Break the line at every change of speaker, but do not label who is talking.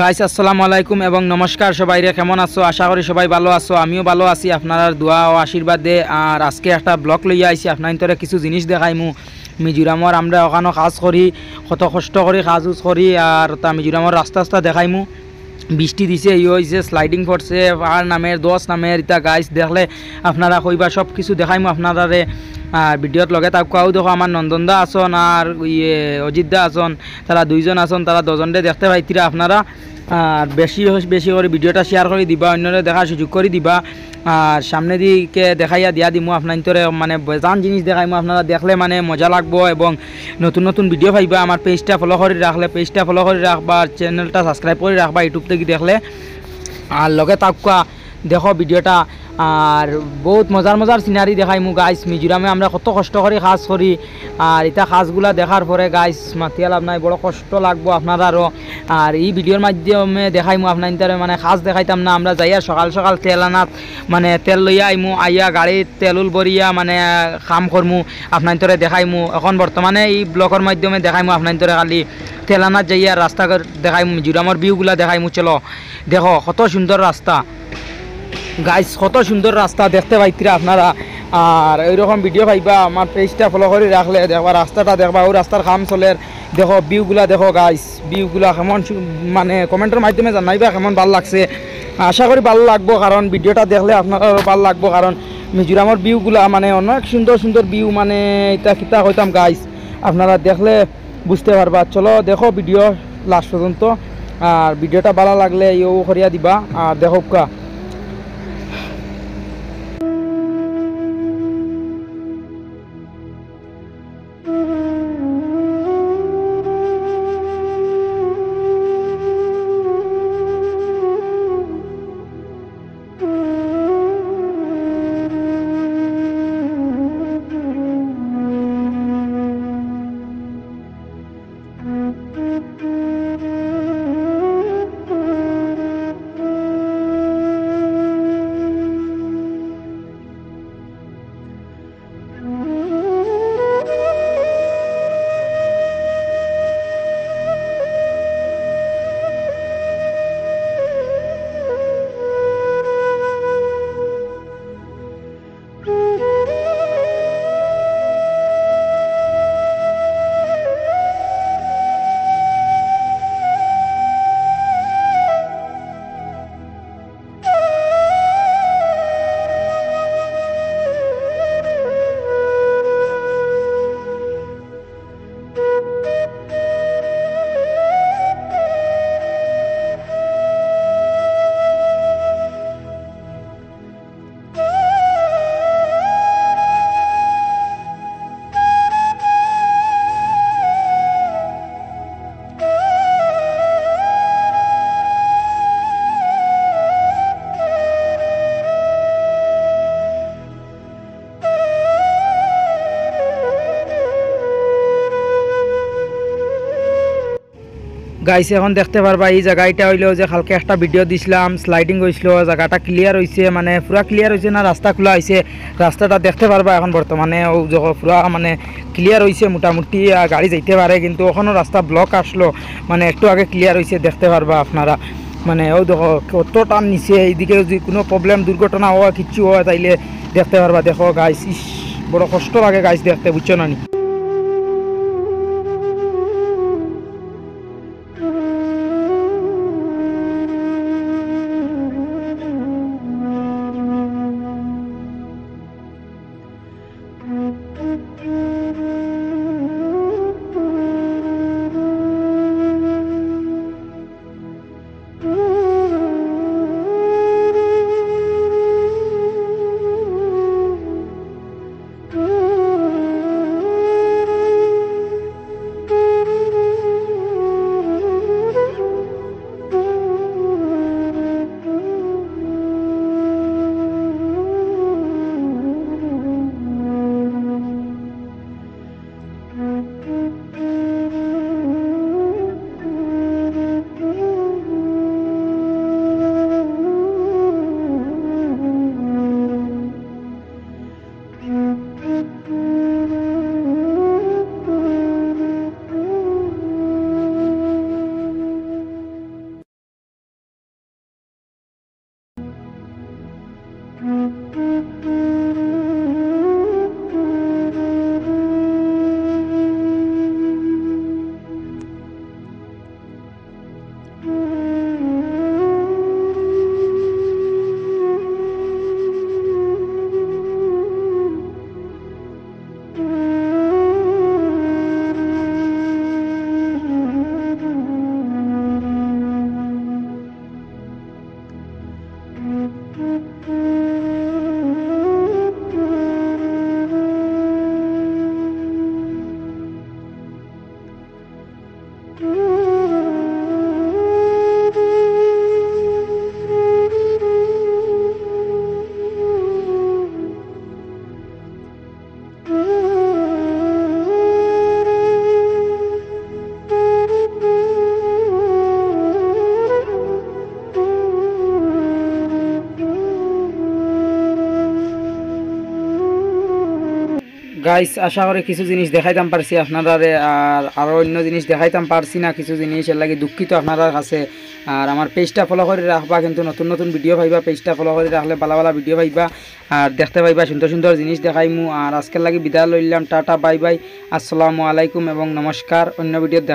Guys আসসালামু আলাইকুম এবং নমস্কার। সবাই রে কেমন আছো? আশা করি সবাই ভালো আছো। আমিও ভালো আছি আপনার দোয়া ও আশীর্বাদে। আর আজকে একটা ব্লগ লইয়া আইছি আপনার ভিতরে কিছু জিনিস দেখাইমু। মিজোরামর আমরা ওখানে কাজ করি, কত কষ্ট করে কাজ করি। আর তা মিজোরামর রাস্তা দেখাইমু। বৃষ্টি দিছে, ই হয়েছে, স্লাইডিং করছে, পাহাড় নামের দশ নামের ইতা গাইস দেখলে আপনারা কইবা সব কিছু দেখাইমু আপনারারে। আর ভিডিওত লগে তাকাও দেখো আমার নন্দনদা আসন আর ইয়ে অজিতদা আসন, তারা দুইজন আসন, তারা দুজনরে দেখতে পাইতিরা আপনারা। আর বেশি বেশি করে ভিডিওটা শেয়ার করে দিবা, অন্যরা দেখার সুযোগ করে দিবা। আর সামনে দিকে দেখাইয়া দিয়া দিমু আপনার ভিতরে, মানে বেজান জিনিস দেখাইমু, আপনারা দেখলে মানে মজা লাগবো এবং নতুন নতুন ভিডিও পাইবা। আমার পেজটা ফলো করে রাখলে পেজটা ফলো করে রাখবা, আর চ্যানেলটা সাবস্ক্রাইব করে রাখবা ইউটিউব থেকে দেখলে। আর লগে তাকুয়া দেখো ভিডিওটা। আর বহুত মজার মজার সিনারি দেখাইমু গাইস। মিজোরামে আমরা কত কষ্ট করে কাজ করি, আর এটা কাজগুলা দেখার পরে গাইস মাতিয়া লাভ নাই, বড় কষ্ট লাগবো আপনারারও। আর এই ভিডিওর মাধ্যমে দেখাইমু আপনার ইন্টারে, মানে কাজ দেখাইতাম না, আমরা যাইয়া সকাল সকাল তেল আনাত, মানে তেল লইয়া আইমু, আইয়া গাড়িত তেলুল বরিয়া মানে কাম করমু, আপনার ইন্টারে দেখাইমু। এখন বর্তমানে এই ব্লগের মাধ্যমে দেখাইমু আপনার ইন্টারে খালি তেল আনাত যাইয়া রাস্তা দেখাইমু, মিজোরামের ভিউগুলা দেখাইমু। চলো দেখো কত সুন্দর রাস্তা গাইস, কত সুন্দর রাস্তা দেখতে পাইতিরা আপনারা। আর এইরকম ভিডিও পাইবা, আমার পেজটা ফলো করে রাখলে দেখবা রাস্তাটা দেখবা, ওই রাস্তার কাম চলে। দেখো ভিউগুলা দেখো গাইস, ভিউগুলা কেমন, মানে কমেন্টের মাধ্যমে জানাইবা কেমন ভালো লাগছে। আশা করি ভালো লাগবো, কারণ ভিডিওটা দেখলে আপনারাও ভালো লাগবো, কারণ মিজোরামের ভিউগুলা মানে অনেক সুন্দর সুন্দর ভিউ, মানে এটা কিতা কইতাম গাইস, আপনারা দেখলে বুঝতে পারবা। চলো দেখো ভিডিও লাস্ট পর্যন্ত, আর ভিডিওটা ভালো লাগলে ইউ করিয়া দিবা। আর দেখো কা গাইছে এখন দেখতে পারবা এই জায়গাটা হইলো যে কালকে একটা ভিডিও দিছিলাম, স্লাইডিং হয়েছিল, জায়গাটা ক্লিয়ার হয়েছে, মানে পুরা ক্লিয়ার হয়েছে না, রাস্তা খোলা হয়েছে, রাস্তাটা দেখতে পারবা এখন বর্তমানে ও যখন পুরা মানে ক্লিয়ার হয়েছে, মোটামুটি গাড়ি যাইতে পারে, কিন্তু ওখানেও রাস্তা ব্লক আসলো, মানে একটু আগে ক্লিয়ার হয়েছে, দেখতে পারবা আপনারা। মানে ও দেখো কত টান নিচে, এইদিকে যদি কোনো প্রবলেম দুর্ঘটনা হওয়া কিচ্ছু হয় তাইলে দেখতে পারবা। দেখো গাইস, ইস বড় কষ্ট লাগে গাইস দেখতে, বুঝছো না নি? গাইস আশা করি কিছু জিনিস দেখাইতাম পারছি আপনারা, আর আরও অন্য জিনিস দেখাইতাম পারছি না কিছু জিনিস, এর লাগে দুঃখিত আপনারা কাছে। আর আমার পেজটা ফলো করে রাখবা, কিন্তু নতুন নতুন ভিডিও পাইবা, পেজটা ফলো করে রাখলে ভালো ভালো ভিডিও পাইবা আর দেখতে পাইবা, সুন্দর সুন্দর জিনিস দেখাইমু। আর আজকের লাগে বিদায় লইলাম, টাটা বাই বাই, আসসালামু আলাইকুম এবং নমস্কার। অন্য ভিডিও দেখা